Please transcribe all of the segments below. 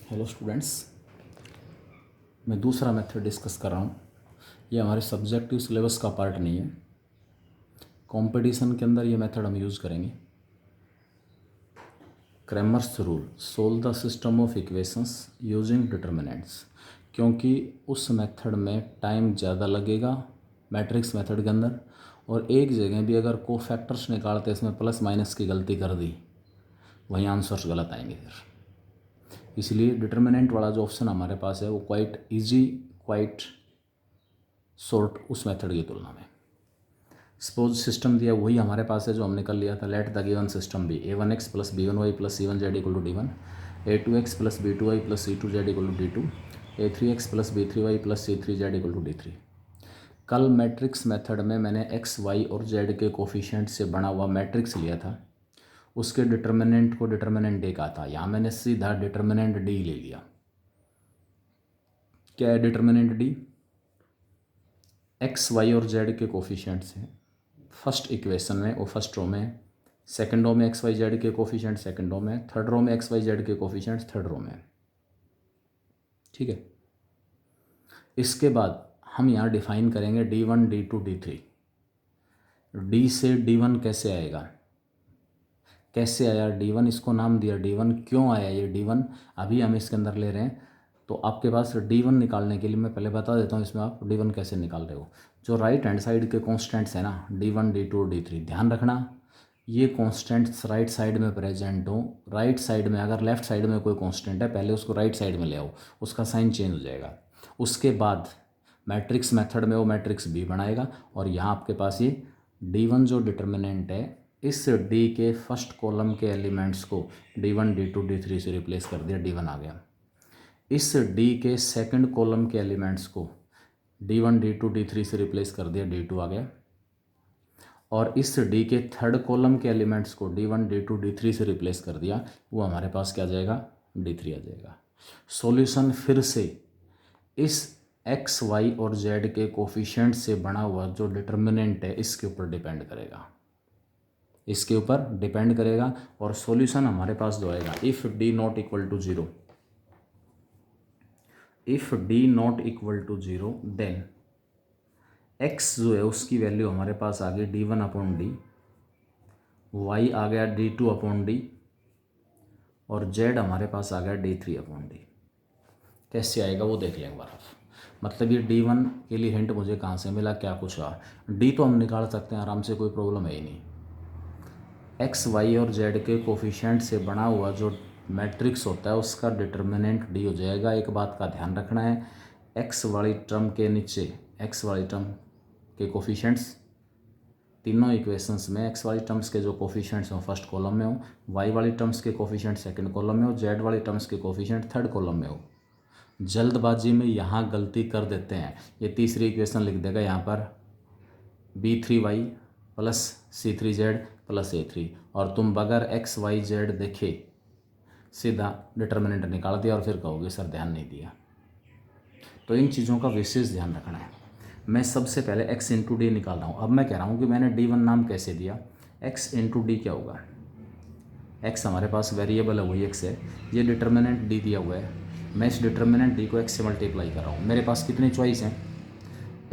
Hello students, मैं दूसरा method discuss कर रहा हूँ। ये हमारे सब्जेक्टिव सिलेबस का पार्ट नहीं है। कंपटीशन के अंदर ये मेथड हम यूज़ करेंगे। Cramer's rule, solve the system of equations using determinants. क्योंकि उस मेथड में टाइम ज़्यादा लगेगा मैट्रिक्स मेथड के अंदर, और एक जगह भी अगर कोफैक्टर्स निकालते इसमें प्लस माइनस की गलती कर दी, वहीं आंसर्स गलत आएंगे फिर। इसलिए डिटर्मिनेंट वाला जो ऑप्शन हमारे पास है वो क्वाइट इजी, क्वाइट शॉर्ट उस मेथड की तुलना में। सपोज सिस्टम दिया वही हमारे पास है जो हमने कर लिया था। Let the given system be a1x plus b1y plus c1z equal to d1, a2x plus b2y plus c2z equal to d2, a3x plus b3y plus c3z equal to d3। कल मैट्रिक्स मेथड में मैंने x, y और z के coefficient से बना हुआ matrix लिया था। उसके डिटर्मिनेंट को डिटर्मिनेंट डे कहा था। यहाँ मैंने सीधा डिटर्मिनेंट डी ले लिया। क्या है डिटर्मिनेंट डी? एक्स, वाई और जेड के कोफिशिएंट्स हैं फर्स्ट इक्वेशन में, वो फर्स्ट रो में। सेकंड रो में एक्स, वाई, जेड के कोफिशिएंट सेकंड रो में। थर्ड रो में एक्स, वाई, जेड के कोफिशिएंट्स थर्ड रो में। ठीक है। इसके बाद हम यहाँ डिफाइन करेंगे d1, d2, d3। डी से d1 कैसे आएगा? कैसे आया d1? इसको नाम दिया d1। क्यों आया ये d1 अभी हम इसके अंदर ले रहे हैं। तो आपके पास d1 निकालने के लिए मैं पहले बता देता हूँ इसमें आप d1 कैसे निकाल रहे हो। जो राइट हैंड साइड के कॉन्स्टेंट्स हैं ना, d1, d2, d3, ध्यान रखना ये कॉन्स्टेंट्स राइट साइड में प्रेजेंट हो। राइट साइड में अगर लेफ्ट साइड में कोई कॉन्स्टेंट है, पहले उसको राइट साइड में ले आओ, उसका साइन चेंज हो जाएगा। उसके बाद मैट्रिक्स मेथड में वो मैट्रिक्स बी बनाएगा, और यहाँ आपके पास ये d1 जो डिटर्मिनेंट है, इस डी के फर्स्ट कॉलम के एलिमेंट्स को d1, d2, d3 से रिप्लेस कर दिया, d1 आ गया। इस डी के सेकंड कॉलम के एलिमेंट्स को d1, d2, d3 से रिप्लेस कर दिया, d2 आ गया। और इस डी के थर्ड कॉलम के एलिमेंट्स को d1, d2, d3 से रिप्लेस कर दिया, वो हमारे पास क्या आ जाएगा? d3 आ जाएगा। सॉल्यूशन फिर से इस x, y और z के कोफिशिएंट से बना हुआ जो डिटर्मिनेंट है इसके ऊपर डिपेंड करेगा, इसके ऊपर डिपेंड करेगा। और सॉल्यूशन हमारे पास जो आएगा, if d not equal to zero, if d not equal to zero then x जो है उसकी वैल्यू हमारे पास आ गई d1 अपॉन डी, y आ गया d2 अपॉन डी, और z हमारे पास आ गया d3 अपॉन डी। कैसे आएगा वो देख लें एक बार आप। मतलब ये d1 के लिए हिंट मुझे कहाँ से मिला, क्या कुछ रहा। d तो हम निकाल सकते हैं आराम से, कोई प्रॉब्लम है ही नहीं। x, y और z के कोफिशिएंट से बना हुआ जो मैट्रिक्स होता है उसका डिटर्मिनेंट डी हो जाएगा। एक बात का ध्यान रखना है, x वाली टर्म के नीचे, x वाली टर्म के कोफिशिएंट्स तीनों इक्वेशंस में x वाली टर्म्स के जो कोफिशिएंट्स हो फर्स्ट कॉलम में हो, y वाली टर्म्स के कोफिशिएंट सेकंड कॉलम में हो, z वाली टर्म्स के कोफिशिएंट थर्ड कॉलम में हो। जल्दबाजी में यहाँ गलती कर देते हैं, ये तीसरी इक्वेशन लिख देगा यहाँ पर b3y plus c3z plus a3, और तुम बगैर x, y, z देखे सीधा डिटर्मिनेंट निकाल दिया और फिर कहोगे सर ध्यान नहीं दिया। तो इन चीज़ों का विशेष ध्यान रखना है। मैं सबसे पहले x इंटू डी निकाल रहा हूँ। अब मैं कह रहा हूँ कि मैंने d1 नाम कैसे दिया, x इंटू डी क्या होगा? x हमारे पास वेरिएबल है, वही x है। ये डिटर्मिनेंट d दिया हुआ है, मैं इस डिटर्मिनेंट d को x से मल्टीप्लाई कर रहा हूँ। मेरे पास कितनी चॉइस हैं?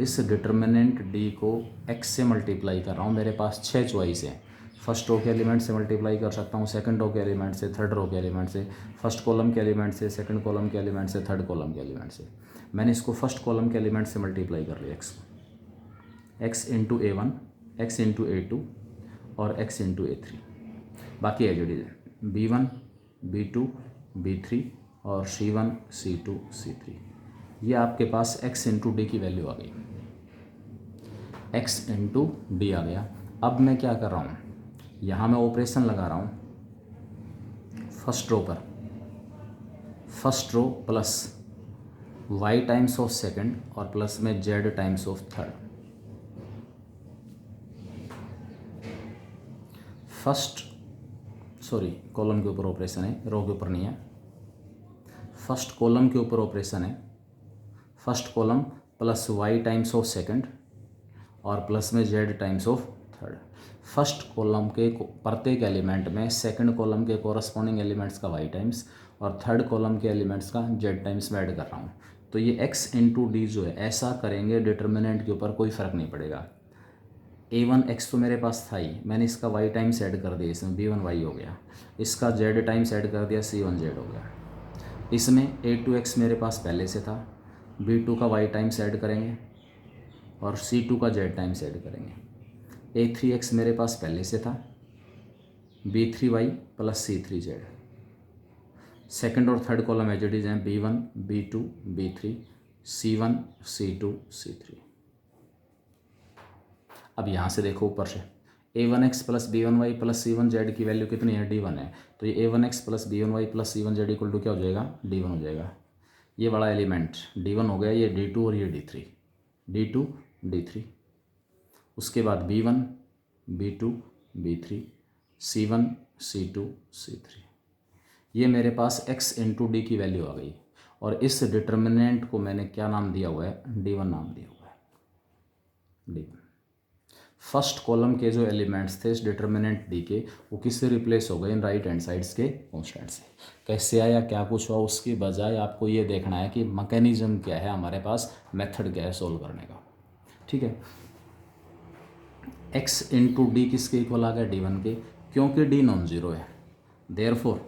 इस डिटर्मिनेंट d को x से मल्टीप्लाई कर रहा हूँ, मेरे पास 6 चॉइस हैं। फर्स्ट रो के एलिमेंट से मल्टीप्लाई कर सकता हूँ, सेकंड रो के एलिमेंट से, थर्ड रो के एलिमेंट से, फर्स्ट कॉलम के एलिमेंट से, सेकंड कॉलम के एलिमेंट से, थर्ड कॉलम के एलिमेंट से। मैंने इसको फर्स्ट कॉलम के एलिमेंट से मल्टीप्लाई कर लिया, x into a1, x into a2 और x इंटू a3। बाकी है जो b1, b2, b3 और c1, c2, c3। ये आपके पास x इंटू डी की वैल्यू आ गई, x इंटू डी आ गया। अब मैं क्या कर रहा हूँ, यहाँ मैं ऑपरेशन लगा रहा हूँ फर्स्ट रो पर, first row plus y times of second और प्लस में z times of third. First sorry column के ऊपर ऑपरेशन है, रो के ऊपर नहीं है। फर्स्ट कॉलम के ऊपर ऑपरेशन है, first column plus y times of second और प्लस में z times of third. First column के प्रत्येक एलिमेंट में सेकंड कॉलम के कोरस्पॉन्डिंग एलिमेंट्स का वाई टाइम्स और थर्ड कॉलम के एलिमेंट्स का जेड टाइम्स में ऐड कर रहा हूँ। तो ये एक्स इंटू डी जो है ऐसा करेंगे डिटर्मिनेंट के ऊपर कोई फ़र्क नहीं पड़ेगा। a1x तो मेरे पास था ही, मैंने इसका y टाइम्स ऐड कर दिया, इसमें b1y हो गया, इसका z टाइम्स ऐड कर दिया, c1z हो गया। इसमें a2x मेरे पास पहले से था, b2 का y टाइम्स ऐड करेंगे और c2 का z टाइम्स ऐड करेंगे। a3x मेरे पास पहले से था, b3y प्लस c3z। सेकंड और third column as it is हैं b1 b2 b3 c1 c2 c3। अब यहाँ से देखो ऊपर से a1x plus b1y plus c1z की वैल्यू कितनी है, d1 है। तो ये a1x plus b1y plus c1z equal to क्या हो जाएगा, d1 हो जाएगा। ये बड़ा एलिमेंट d1 हो गया, ये d2 और ये d3 d3। उसके बाद b1 b2 b3 c1 c2 c3। ये मेरे पास x इंटू डी की वैल्यू आ गई और इस डिटर्मिनेंट को मैंने क्या नाम दिया हुआ है, d1 नाम दिया हुआ है, d1। फर्स्ट कॉलम के जो एलिमेंट्स थे इस डिटर्मिनेंट डी के, वो किससे रिप्लेस हो गए, इन राइट हैंड साइड्स के कॉन्स्टेंट से। कैसे आया, क्या कुछ हुआ, उसकी बजाय आपको ये देखना है कि मैकेनिज्म क्या है हमारे पास, मेथड क्या है सोल्व करने का। ठीक है, x इंटू डी किसके इक्वल आ गया, d1 के, क्योंकि d नॉन जीरो है। देयरफॉर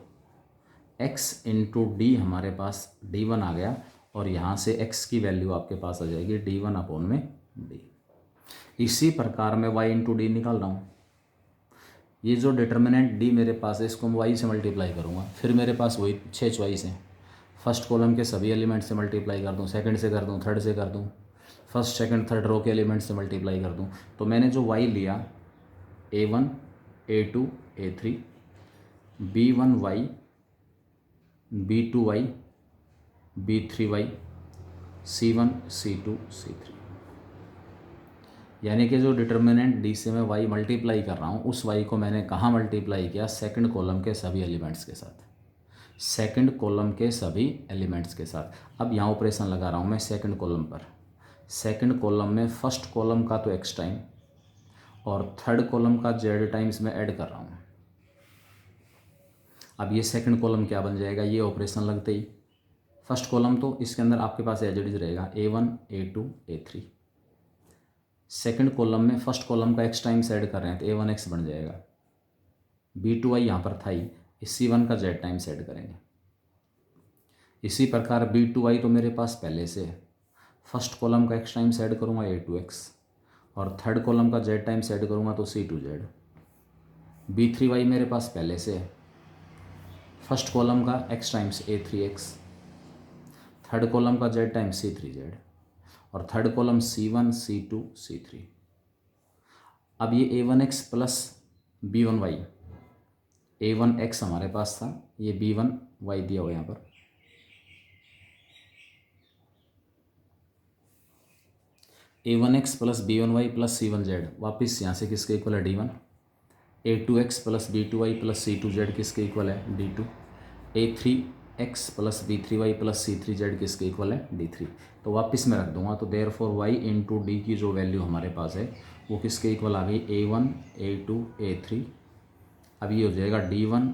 x इंटू डी हमारे पास d1 आ गया और यहाँ से x की वैल्यू आपके पास आ जाएगी d1 अपॉन में d। इसी प्रकार मैं y इंटू डी निकाल रहा हूँ। ये जो डिटर्मिनेंट d मेरे पास है इसको मैं y से मल्टीप्लाई करूँगा, फिर मेरे पास वही 6 चॉइस हैं। फर्स्ट कॉलम के सभी एलिमेंट से मल्टीप्लाई कर दूँ, सेकंड से कर दूँ, थर्ड से कर दूँ, फर्स्ट सेकंड थर्ड रो के एलिमेंट से मल्टीप्लाई कर दूँ। तो मैंने जो y लिया a1 a2 a3 b1y b2y b3y c1 c2 c3, यानी कि जो डिटर्मिनेंट डी से मैं y मल्टीप्लाई कर रहा हूँ उस y को मैंने कहाँ मल्टीप्लाई किया, सेकंड कॉलम के सभी एलिमेंट्स के साथ, सेकंड कॉलम के सभी एलिमेंट्स के साथ। अब यहाँ ऑपरेशन लगा रहा हूँ मैं सेकंड कॉलम पर। सेकंड कॉलम में फर्स्ट कॉलम का तो x टाइम और थर्ड कॉलम का z टाइम्स में ऐड कर रहा हूँ। अब ये सेकंड कॉलम क्या बन जाएगा, ये ऑपरेशन लगते ही फर्स्ट कॉलम तो इसके अंदर आपके पास एज इट इज रहेगा a1 a2 a3। Second column में फर्स्ट कॉलम का x टाइम्स ऐड कर रहे हैं तो a1x बन जाएगा, b2y यहाँ पर था ही, इस c1 का z टाइम्स ऐड करेंगे। इसी प्रकार b2y तो मेरे पास पहले से है, फर्स्ट कॉलम का x टाइम्स ऐड करूँगा a2x और थर्ड कॉलम का z टाइम्स ऐड करूँगा तो c2z। b3y मेरे पास पहले से है, फर्स्ट कॉलम का x times a3x, third column का z टाइम्स c3z और third column c1 c2 c3। अब ये a1x प्लस b1y, a1x हमारे पास था, ये b1y दिया हुआ यहाँ पर, a1x plus b1y plus c1z वापस यहाँ से किसके इक्वल है, d1। a2x plus b2y plus c2z किसके इक्वल है, d2। a3x plus b3y plus c3z किसके इक्वल है, d3। तो वापस मैं रख दूंगा, तो देयरफॉर y इंटू डी की जो वैल्यू हमारे पास है वो किसके इक्वल आ गई, a1 a2 a3। अब ये हो जाएगा d1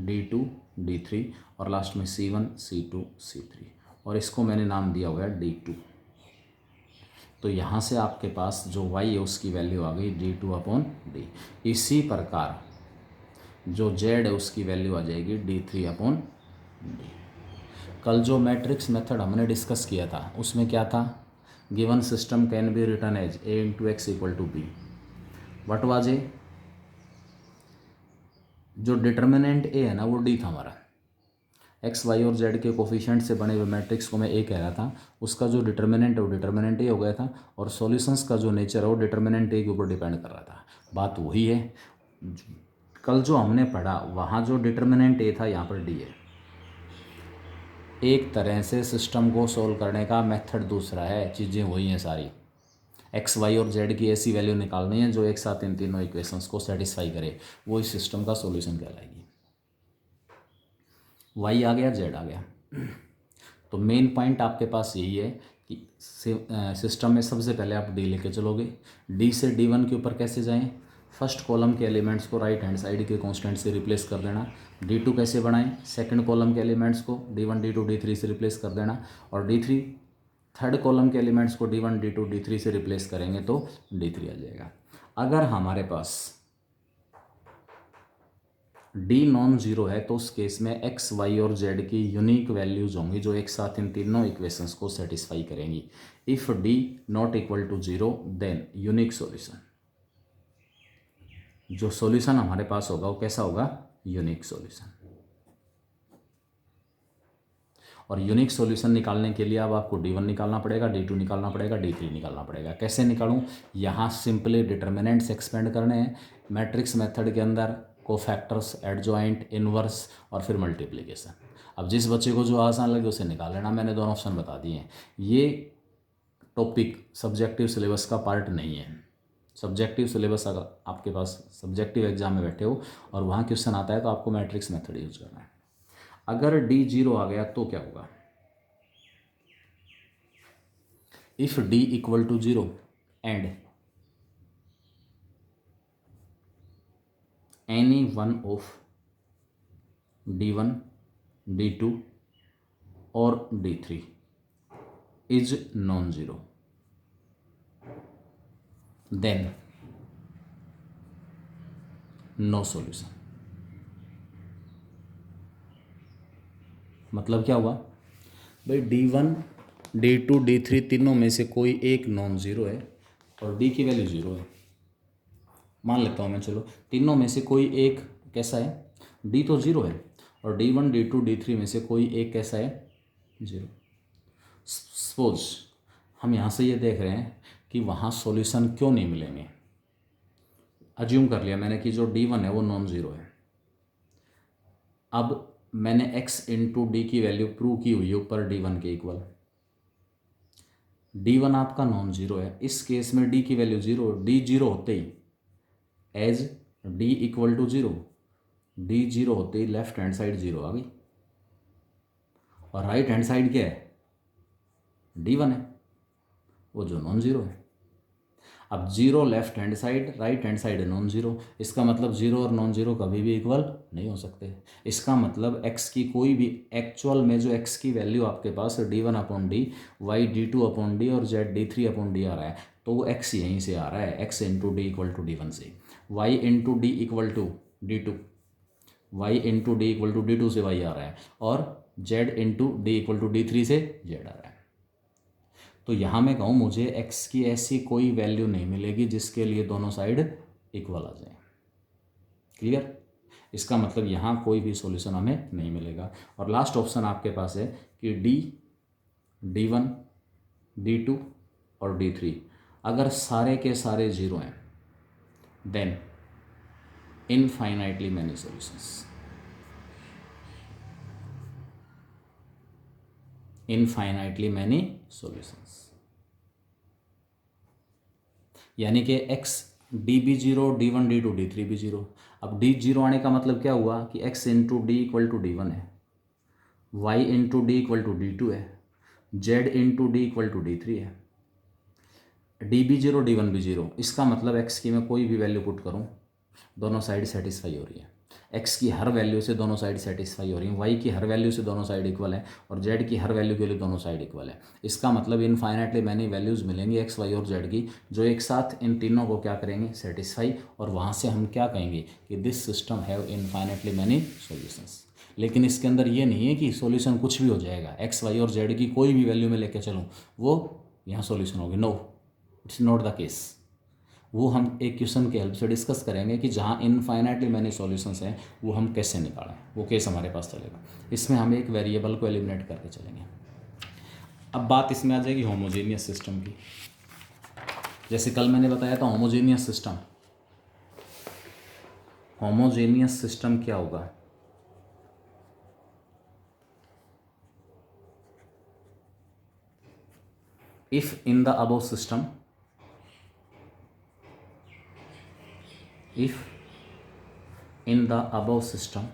d2 d3 और लास्ट में c1 c2 c3 और इसको मैंने नाम दिया हुआ है d2। तो यहाँ से आपके पास जो y है उसकी वैल्यू आ गई d2 अपॉन डी। इसी प्रकार जो z है उसकी वैल्यू आ जाएगी d3 अपॉन डी। कल जो मैट्रिक्स मेथड हमने डिस्कस किया था उसमें क्या था, given system can be written as a into X equal to B. What was A, जो डिटर्मिनेंट a है ना वो d था हमारा, एक्स वाई और जेड के कोफिशिएंट से बने हुए मैट्रिक्स को मैं ए कह रहा था, उसका जो डिटर्मिनेंट है वो डिटर्मिनेंट ए हो गया था और सॉल्यूशंस का जो नेचर है वो डिटर्मिनेंट ए के ऊपर डिपेंड कर रहा था। बात वही है, कल जो हमने पढ़ा वहाँ जो डिटर्मिनेंट ए था यहाँ पर डी है। एक तरह से सिस्टम को सोल्व करने का मेथड दूसरा है, चीज़ें वही हैं सारी। एक्स वाई और जेड की ऐसी वैल्यू निकालनी है जो एक साथ इन तीनों इक्वेशंस को सेटिस्फाई करे, वो इस सिस्टम का सॉल्यूशन कहलाएगी। वाई आ गया, जेड आ गया। तो मेन पॉइंट आपके पास यही है कि सिस्टम में सबसे पहले आप डी लेके चलोगे, डी से d1 के ऊपर कैसे जाएं, फर्स्ट कॉलम के एलिमेंट्स को राइट हैंड साइड के कांस्टेंट से रिप्लेस कर देना। D2 कैसे बनाएं, सेकंड कॉलम के एलिमेंट्स को D1 D2 D3 से रिप्लेस कर देना, और D3 थर्ड कॉलम के एलिमेंट्स को D1 D2 D3 से रिप्लेस करेंगे तो D3 आ जाएगा। अगर हमारे पास D नॉन जीरो है तो उस केस में x, y और z की यूनिक वैल्यूज होंगी जो एक साथ इन तीनों इक्वेशंस को सेटिस्फाई करेंगी। If D not equal to zero then unique solution, जो सॉल्यूशन हमारे पास होगा वो कैसा होगा, यूनिक सॉल्यूशन। और यूनिक सॉल्यूशन निकालने के लिए अब आपको D1 निकालना पड़ेगा, D2 निकालना पड़ेगा, D3 निकालना पड़ेगा। कैसे निकालूं, यहाँ सिंपली डिटर्मिनेंट्स एक्सपेंड करने हैं मैट्रिक्स मेथड के अंदर, कोफैक्टर्स, एडजॉइंट, इनवर्स और फिर मल्टीप्लिकेशन। अब जिस बच्चे को जो आसान लगे उसे निकाल लेना, मैंने दोनों ऑप्शन बता दिए हैं। ये टॉपिक सब्जेक्टिव सिलेबस का पार्ट नहीं है। सब्जेक्टिव सिलेबस अगर आपके पास सब्जेक्टिव एग्जाम में बैठे हो और वहाँ क्वेश्चन आता है तो आपको मैट्रिक्स मेथड यूज करना है। अगर D जीरो आ गया तो क्या होगा, if D equal to zero and any one of D1 D2 और D3 is non zero then no solution. मतलब क्या हुआ भाई, D1 D2 D3 तीनों में से कोई एक नॉन ज़ीरो है और D की वैल्यू ज़ीरो है। मान लेता हूँ मैं, चलो तीनों में से कोई एक कैसा है, D तो ज़ीरो है, और D1 D2 D3 में से कोई एक कैसा है, ज़ीरो। सपोज हम यहाँ से ये देख रहे हैं कि वहाँ सॉल्यूशन क्यों नहीं मिलेंगे। अज्यूम कर लिया मैंने कि जो D1 है वो नॉन ज़ीरो है। अब मैंने x इंटू डी की वैल्यू प्रूव की हुई है ऊपर D1 के इक्वल। D1 आपका नॉन जीरो है, इस केस में D की वैल्यू जीरो, D जीरो होते ही as D equal to zero, D zero होते ही लेफ्ट हैंड साइड जीरो आ गई, और राइट हैंड साइड क्या है, D1 है, वो जो नॉन जीरो है। अब zero left hand side, right hand side non zero, इसका मतलब जीरो और नॉन जीरो कभी भी इक्वल नहीं हो सकते। इसका मतलब x की कोई भी एक्चुअल में जो x की वैल्यू आपके पास D1 upon D, Y D2 upon D और z D3 अपॉन डी आ रहा है, तो वो x यहीं से आ रहा है, x into D equal to D1 से, y into D equal to D2, y into D equal to D2 से y आ रहा है, और z into D equal to D3 से z आ रहा है। तो यहाँ मैं कहूँ मुझे x की ऐसी कोई वैल्यू नहीं मिलेगी जिसके लिए दोनों साइड इक्वल आ जाए। क्लियर, इसका मतलब यहाँ कोई भी सॉल्यूशन हमें नहीं मिलेगा। और लास्ट ऑप्शन आपके पास है कि D1 D2 और D3 अगर सारे के सारे जीरो हैं then infinitely many solutions, infinitely many solutions, यानी कि x D भी जीरो, D1 D2 D3 भी जीरो। अब D जीरो आने का मतलब क्या हुआ कि x into D equal to D1 है, y into D equal to D2 है, z into D equal to D3 है, D भी जीरो D1 भी जीरो। इसका मतलब x की मैं कोई भी वैल्यू पुट करूँ दोनों साइड सेटिस्फाई हो रही है, x की हर वैल्यू से दोनों साइड सेटिस्फाई हो रही है, y की हर वैल्यू से दोनों साइड इक्वल है, और z की हर वैल्यू के लिए दोनों साइड इक्वल है। इसका मतलब इनफाइनाइटली मैनी वैल्यूज़ मिलेंगी x, y और z की, जो एक साथ इन तीनों को क्या करेंगे, सेटिस्फाई, और वहाँ से हम क्या कहेंगे कि this system have infinitely many solutions. लेकिन इसके अंदर ये नहीं है कि सॉल्यूशन कुछ भी हो जाएगा, x, y और z की कोई भी वैल्यू में लेके चलूँ वो यहाँ सॉल्यूशन होगी, no, it's not the case. वो हम एक क्वेश्चन के हेल्प से डिस्कस करेंगे कि जहाँ इनफाइनाइटली मैनी सॉल्यूशंस हैं वो हम कैसे निकालें, वो केस हमारे पास चलेगा। इसमें हम एक वेरिएबल को एलिमिनेट करके चलेंगे। अब बात इसमें आ जाएगी होमोजेनियस सिस्टम की। जैसे कल मैंने बताया था होमोजेनियस सिस्टम, होमोजेनियस सिस्टम क्या होगा, if in the above system, if in the above system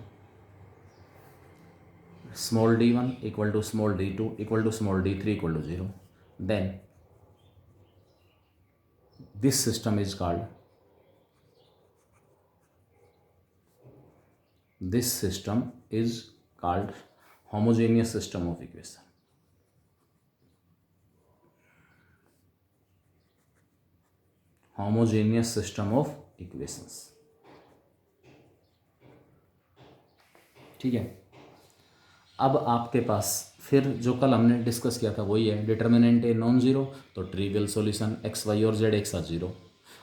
small d1 equal to small d2 equal to small d3 equal to 0, then this system is called this system is called homogeneous system of equation. Homogeneous system of equations. ठीक है, अब आपके पास फिर जो कल हमने discuss किया था वही है, डिटर्मिनेंट ए नॉन जीरो तो ट्रिवियल सॉल्यूशन एक्स वाई और जेड एक साथ जीरो,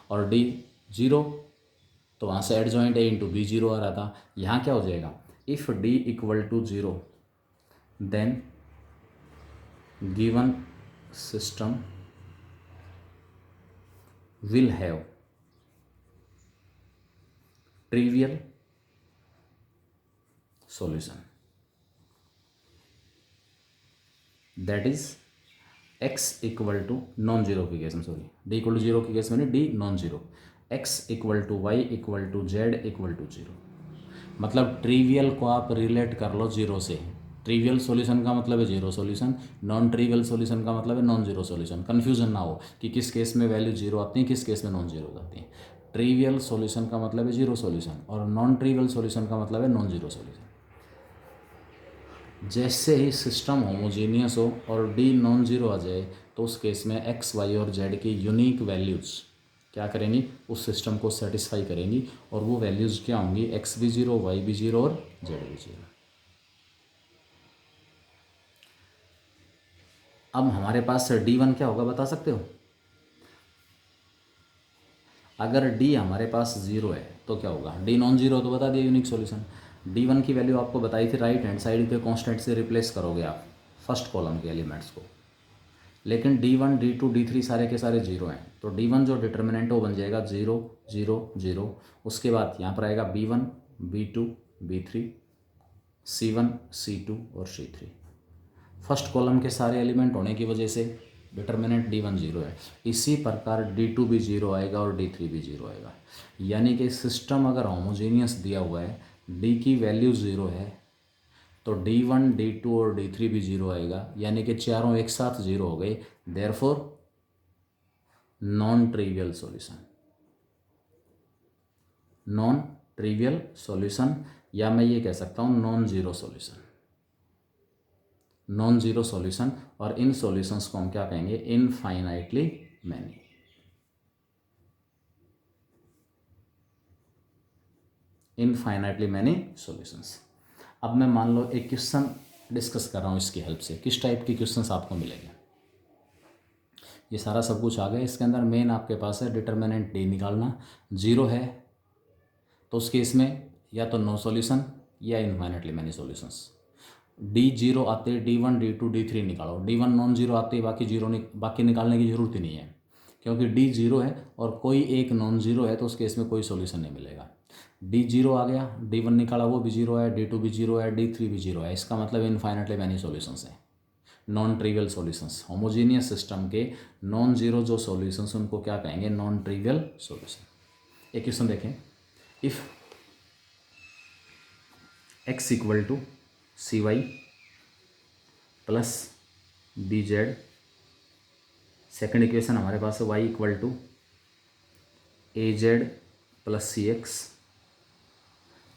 और डी जीरो तो वहाँ से adjoint A into B zero आ रहा था। यहाँ क्या हो जाएगा, if D equal to zero then given system will have trivial solution, that is x equal to non zero की केस में, sorry d equal to zero की केस में नहीं, d non zero, x equal to Y equal to Z equal to zero. मतलब trivial को आप relate कर लो जीरो से। ट्रिवियल सॉल्यूशन का मतलब है zero solution, non trivial solution का मतलब है नॉन जीरो सॉल्यूशन। कन्फ्यूजन ना हो कि किस केस में वैल्यू जीरो आती है, किस केस में नॉन जीरो आती है। ट्रिवियल सॉल्यूशन का मतलब है जीरो सॉल्यूशन और नॉन ट्रिवियल सॉल्यूशन का मतलब है नॉन जीरो सॉल्यूशन। जैसे ही सिस्टम होमोजीनियस हो और डी नॉन जीरो आ जाए तो उस केस में एक्स वाई और जेड की यूनिक वैल्यूज़ क्या करेंगी, उस सिस्टम को सेटिस्फाई करेंगी। और वो वैल्यूज़ क्या होंगी, एक्स भी जीरो, वाई भी जीरो और जेड भी जीरो। अब हमारे पास डी वन क्या होगा बता सकते हो? अगर डी हमारे पास जीरो है तो क्या होगा, डी नॉन जीरो तो बता दिया यूनिक सॉल्यूशन। डी वन की वैल्यू आपको बताई थी, राइट हैंड साइड के कांस्टेंट से रिप्लेस करोगे आप फर्स्ट कॉलम के एलिमेंट्स को। लेकिन D one D two D three सारे के सारे जीरो हैं, तो डी वन जो डिटर्मिनेंट वो बन जाएगा जीरो जीरो जीरो। उसके बाद यहाँ पर आएगा B one B two B three C one C two और सी थ्री। फर्स्ट कॉलम के सारे एलिमेंट होने की वजह से डिटर्मिनेंट डी वन जीरो है। इसी प्रकार डी टू भी जीरो आएगा और डी थ्री भी जीरो आएगा। यानी कि सिस्टम अगर होमोजेनियस दिया हुआ है, डी की वैल्यू ज़ीरो है तो डी वन डी टू और डी थ्री भी जीरो आएगा, यानी कि चारों एक साथ जीरो हो गए। Therefore non trivial solution, non trivial solution, या मैं ये कह सकता हूँ non zero solution, non zero solution. और इन सॉल्यूशंस को हम क्या कहेंगे, infinitely many. Infinitely many solutions. अब मैं मान लो एक क्वेश्चन डिस्कस कर रहा हूँ इसकी हेल्प से, किस टाइप की क्वेश्चंस आपको मिलेंगे। ये सारा सब कुछ आ गया, इसके अंदर मेन आपके पास है डिटर्मिनेंट डी निकालना। जीरो है तो उस केस में या तो नो सॉल्यूशन या infinitely many solutions. D zero आते D one D two D three निकालो, डी वन नॉन जीरो आते बाकी जीरो बाकी निकालने की ज़रूरत ही नहीं है, क्योंकि डी जीरो है और कोई एक नॉन जीरो है तो उस केस में कोई सॉल्यूशन नहीं मिलेगा। डी जीरो आ गया, डी वन निकाला वो भी जीरो है, डी टू भी जीरो है, डी थ्री भी जीरो है। इसका मतलब इनफाइनाइटली मैनी सॉल्यूशंस हैं, non trivial solutions. Homogeneous system के नॉन जीरो जो सॉल्यूशंस उनको क्या कहेंगे, नॉन ट्रिवियल सॉल्यूशन। एक क्वेश्चन देखें, if X equal to C Y plus B Z, second equation हमारे पास है Y equal to A Z plus C X,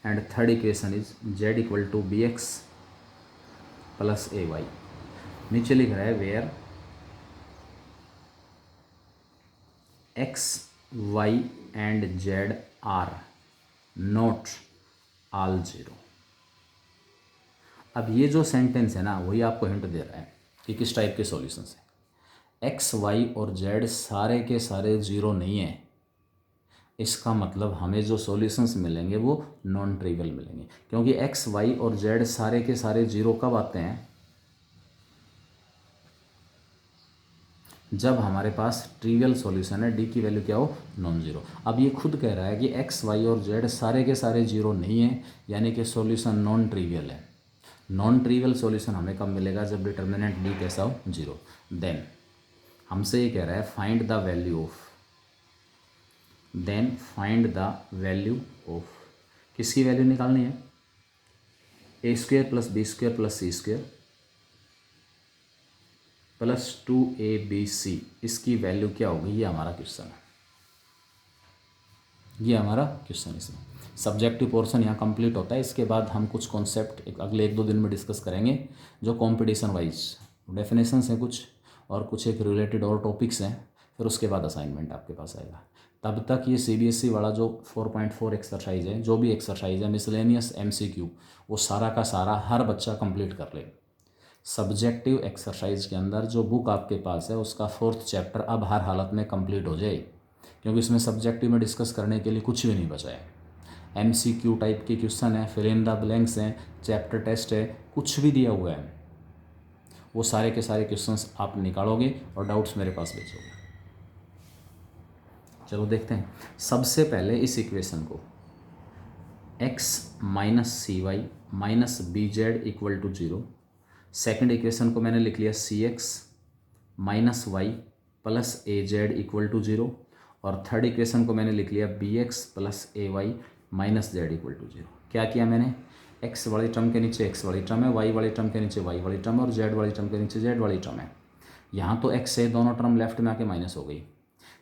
and third equation is Z equal to B x plus A Y. नीचे लिख रहा है where X Y and Z are not all zero. अब ये जो सेंटेंस है ना वही आपको हिंट दे रहा है कि किस टाइप के सॉल्यूशंस हैं। एक्स वाई और जेड सारे के सारे जीरो नहीं है, इसका मतलब हमें जो सॉल्यूशंस मिलेंगे वो नॉन ट्रिवियल मिलेंगे। क्योंकि एक्स वाई और जेड सारे के सारे जीरो कब आते हैं, जब हमारे पास ट्रिवियल सॉल्यूशन है, डी की वैल्यू क्या हो, नॉन जीरो। अब ये खुद कह रहा है कि एक्स वाई और जेड सारे के सारे जीरो नहीं है, यानी कि सॉल्यूशन नॉन ट्रिवियल है। नॉन ट्रिवियल सॉल्यूशन हमें कब मिलेगा, जब डिटर्मिनेंट डी कैसा हो, जीरो। देन हमसे ये कह रहा है find the value of, then find the value of, किसकी वैल्यू निकालनी है, A square plus B square plus C square plus 2abc, इसकी वैल्यू क्या होगी, ये हमारा क्वेश्चन है, ये हमारा क्वेश्चन इसमें। सब्जेक्टिव पोर्शन यहाँ कंप्लीट होता है। इसके बाद हम कुछ कॉन्सेप्ट अगले 1-2 दिन में डिस्कस करेंगे जो कंपटीशन वाइज डेफिनेशंस हैं कुछ, और कुछ एक रिलेटेड और टॉपिक्स हैं। फिर उसके बाद असाइनमेंट आपके पास आएगा। तब तक ये CBSE वाला जो 4.4 एक्सरसाइज है, जो भी एक्सरसाइज है मिसलेनियस MCQ, वो सारा का सारा हर बच्चा कंप्लीट कर ले। सब्जेक्टिव एक्सरसाइज के अंदर जो बुक आपके पास है उसका 4th चैप्टर अब हर हालत में कंप्लीट हो जाए, क्योंकि इसमें सब्जेक्टिव में डिस्कस करने के लिए कुछ भी नहीं बचा है। MCQ टाइप के क्वेश्चन है, फिल इन द ब्लैंक्स हैं, चैप्टर टेस्ट है, कुछ भी दिया हुआ है। वो सारे के सारे क्वेश्चंस आप निकालोगे और डाउट्स मेरे पास भेजोगे। चलो देखते हैं। सबसे पहले इस इक्वेशन को x minus CY minus BZ equal to 0, second equation को मैंने लिख लिया CX minus Y plus AZ equal to 0, और थर्ड इक्वेशन को मैंने लिख लिया BX plus AY minus Z equal to 0। क्या किया मैंने, x वाली टर्म के नीचे x वाली टर्म है, y वाली टर्म के नीचे y वाली टर्म है, और z वाली टर्म के नीचे z वाली टर्म है। यहाँ तो x से दोनों टर्म लेफ्ट में आके माइनस हो गई।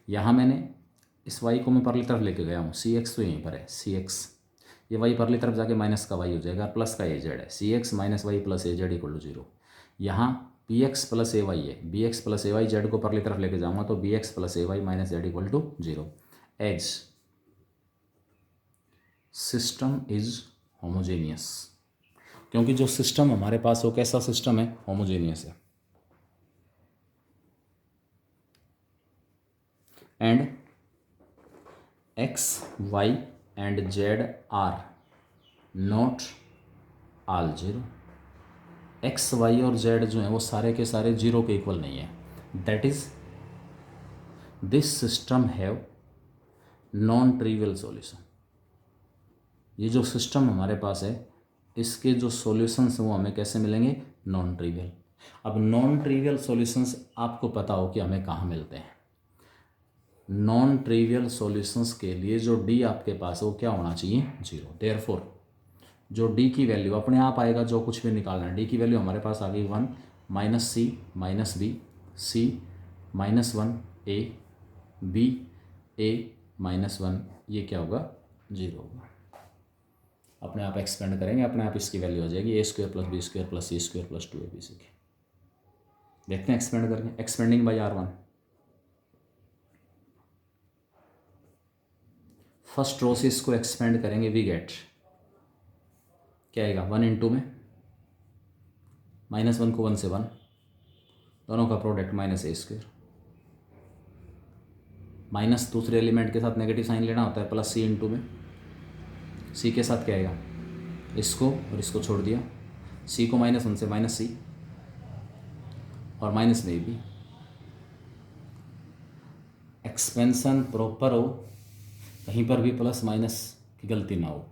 यहाँ मैंने इस y को मैं परली तरफ लेके गया हूँ, CX तो यहीं पर है CX, ये y परली तरफ जाके माइनस का y हो जाएगा, प्लस का AZ है, CX minus Y plus AZ equal to 0। यहाँ BX प्लस AY है, BX प्लस AY Z को परली तरफ लेके जाऊँगा तो BX plus AY minus Z equal to 0। As system is homogeneous, क्योंकि जो सिस्टम हमारे पास हो कैसा सिस्टम है, होमोजेनियस है। And x, y and z are not all 0। x, y और z जो हैं वो सारे के सारे 0 के इक्वल नहीं है। That is this system have non trivial solution. ये जो सिस्टम हमारे पास है इसके जो सॉल्यूशंस हैं वो हमें कैसे मिलेंगे, नॉन ट्रिवियल। अब नॉन ट्रिवियल सॉल्यूशंस आपको पता हो कि हमें कहाँ मिलते हैं। नॉन ट्रिवियल सॉल्यूशंस के लिए जो d आपके पास है वो क्या होना चाहिए, 0। देयरफॉर जो d की वैल्यू अपने आप आएगा, जो कुछ भी निकालना है, d की वैल्यू हमारे पास आ गई 1 minus C minus B, C minus 1 A, B A minus 1, ये क्या होगा, 0 होगा। अपने आप एक्सपेंड करेंगे, अपने आप इसकी वैल्यू आ जाएगी a² plus b² plus c² plus 2abc की। देखते हैं एक्सपेंड करके, expanding by R1। First row से इसको एक्सपेंड करेंगे, वी गेट क्या आएगा, 1 इंटू में -1 को 1 से 1, दोनों का प्रोडक्ट -a², माइनस दूसरे एलिमेंट के साथ नेगेटिव साइन लेना होता है, प्लस c इंटू में c के साथ क्या आएगा, इसको और इसको छोड़ दिया, c को -1 से -c और माइनस में भी। एक्सपेंशन प्रॉपर हो, कहीं पर भी प्लस माइनस की गलती ना हो।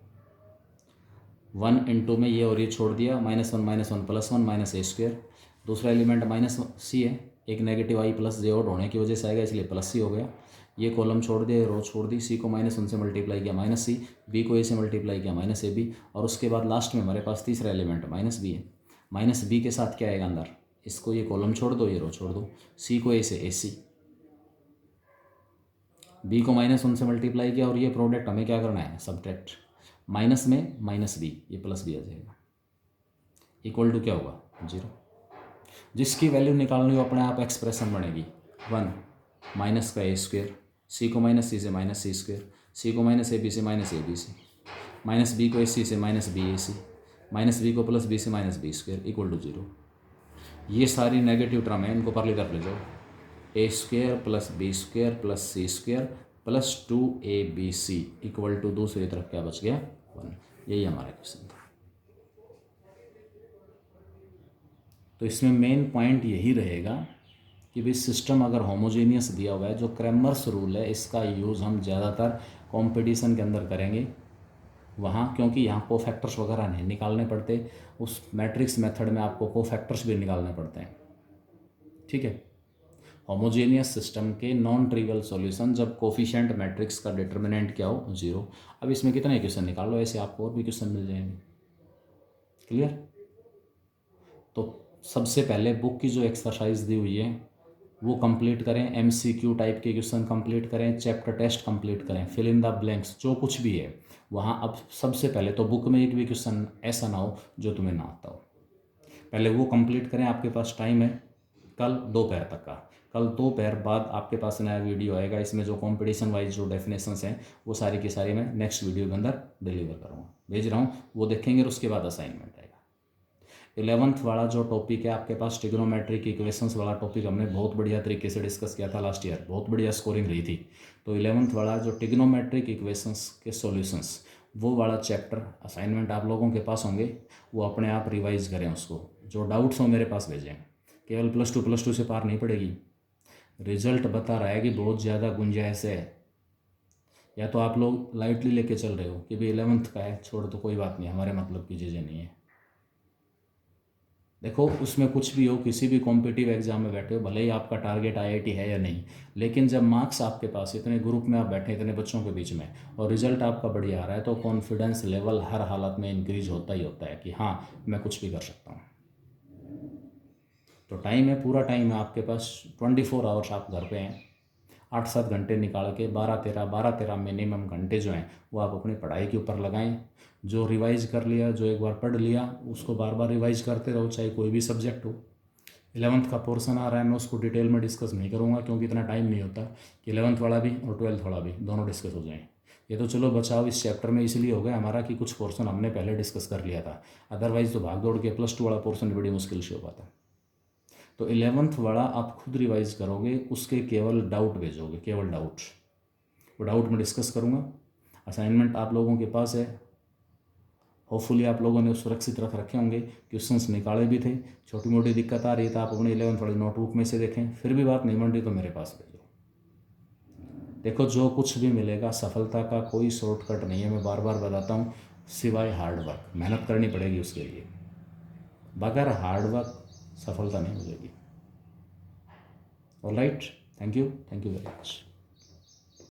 1 इंटू में ये और ये छोड़ दिया, -1 प्लस 1 माइनस a², दूसरा एलिमेंट -c है, एक नेगेटिव i प्लस j और होने की वजह से आएगा, इसलिए प्लस c हो गया। ये कॉलम छोड़ दिया, रो छोड़ दी, c को -1 से मल्टीप्लाई किया -c, b को a से मल्टीप्लाई किया -ab, और उसके बाद लास्ट में हमारे पास तीसरा एलिमेंट -b है। -b के साथ क्या आएगा अंदर, इसको ये कॉलम छोड़ दो, ये रो छोड़ दो, c को a से ac, b को -1 से मल्टीप्लाई किया, और ये प्रोडक्ट हमें क्या करना है, सब्ट्रैक्ट, माइनस में -b, ये प्लस b आ जाएगा, इक्वल टू क्या होगा, 0। जिसकी वैल्यू निकालनी हो अपने आप एक्सप्रेशन बनेगी, 1 माइनस का a², c को -c से -c², c को -ab से -abc, -b को ac से -bac, -b को +b से -b² इक्वल टू 0। ये सारी नेगेटिव टर्म है, इनको परली तरफ ले जाओ, a² plus b² plus c² plus 2abc equal to दूसरी तरफ क्या बच गया, 1। यही हमारा क्वेश्चन था। तो इसमें मेन पॉइंट यही रहेगा कि भाई सिस्टम अगर होमोजेनियस दिया हुआ है, जो क्रैमर्स रूल है इसका यूज़ हम ज़्यादातर कंपटीशन के अंदर करेंगे वहाँ, क्योंकि यहाँ कोफैक्टर्स वगैरह नहीं निकालने पड़ते, उस मैट्रिक्स मेथड में आपको कोफैक्टर्स भी निकालने पड़ते हैं, ठीक है। होमोजेनियस सिस्टम के नॉन ट्रिवियल सॉल्यूशन जब कोफिशिएंट मैट्रिक्स का डिटर्मिनेंट क्या हो, 0। अब इसमें कितने क्वेश्चन निकाल लो, ऐसे आपको और भी क्वेश्चन मिल जाएंगे, क्लियर। तो सबसे पहले बुक की जो एक्सरसाइज दी हुई है वो कंप्लीट करें, एमसीक्यू टाइप के क्वेश्चन कंप्लीट करें, चैप्टर टेस्ट कंप्लीट करें, फिल इन द ब्लैंक्स, जो कुछ भी है वहाँ। अब सबसे पहले तो बुक में एक भी क्वेश्चन ऐसा ना हो जो तुम्हें ना आता हो, पहले वो कंप्लीट करें। आपके पास टाइम है कल दोपहर तक का। कल दोपहर बाद आपके पास नया वीडियो आएगा, इसमें जो कंपटीशन वाइज जो डेफिनेशंस हैं वो सारी की सारी मैं नेक्स्ट वीडियो के अंदर डिलीवर करूँगा, भेज रहा हूँ, वो देखेंगे और उसके बाद असाइनमेंट आएगा। 11th वाला जो टॉपिक है आपके पास, ट्रिग्नोमेट्रिक इक्वेशंस वाला टॉपिक हमने बहुत बढ़िया तरीके से डिस्कस किया था लास्ट ईयर, बहुत बढ़िया स्कोरिंग रही थी। तो 11th वाला जो ट्रिग्नोमेट्रिक इक्वेशंस के सॉल्यूशंस, वो वाला चैप्टर असाइनमेंट आप लोगों के पास होंगे, वो अपने आप रिवाइज करें उसको। जो डाउट्स हो मेरे पास भेजें, केवल +2 से पार नहीं पड़ेगी। रिजल्ट बता रहा है कि बहुत ज़्यादा गुंजाइश है, या तो आप लोग लाइटली लेके चल रहे हो कि भाई 11th का है, छोड़ तो कोई बात नहीं, हमारे मतलब की चीज़ें नहीं है। देखो उसमें कुछ भी हो, किसी भी कॉम्पिटिटिव एग्जाम में बैठे हो, भले ही आपका टारगेट आईआईटी है या नहीं, लेकिन जब मार्क्स आपके पास, इतने ग्रुप में आप बैठे इतने बच्चों के बीच में, और रिजल्ट आपका बढ़िया आ रहा है, तो कॉन्फिडेंस लेवल हर हालत में इंक्रीज होता ही होता है कि हाँ मैं कुछ भी कर सकता हूँ। तो टाइम है, पूरा टाइम है आपके पास, 24 आवर्स आप घर पे हैं, 8-7 घंटे निकाल के 12-13 मिनिमम घंटे जो हैं वो आप अपनी पढ़ाई के ऊपर लगाएं। जो रिवाइज कर लिया, जो एक बार पढ़ लिया, उसको बार बार रिवाइज करते रहो, चाहे कोई भी सब्जेक्ट हो। 11th का पोर्शन आ रहा है, मैं उसको डिटेल में डिस्कस नहीं करूँगा क्योंकि इतना टाइम नहीं होता कि 11th वाला भी और 12th वाला भी दोनों डिस्कस हो जाएँ। ये तो चलो बचाव इस चैप्टर में इसलिए हो गया हमारा कि कुछ पोर्शन हमने पहले डिस्कस कर लिया था, अदरवाइज तो भाग दौड़ के +2 वाला पोर्शन बड़ी मुश्किल से हो पाता। तो 11th वाला आप खुद रिवाइज करोगे, उसके केवल डाउट भेजोगे, केवल डाउट, वो डाउट में डिस्कस करूँगा। असाइनमेंट आप लोगों के पास है, होपफुली आप लोगों ने सुरक्षित रख रखे होंगे, क्वेश्चंस निकाले भी थे। छोटी मोटी दिक्कत आ रही है तो आप अपने 11th वाली नोटबुक में से देखें, फिर भी बात नहीं बन रही तो मेरे पास भेजो। देखो जो कुछ भी मिलेगा, सफलता का कोई शॉर्टकट नहीं है, मैं बार बार बताता हूँ, सिवाय हार्ड वर्क, मेहनत करनी पड़ेगी उसके लिए, बगैर हार्ड वर्क सफलता नहीं मिलेगी। Alright, thank you very much.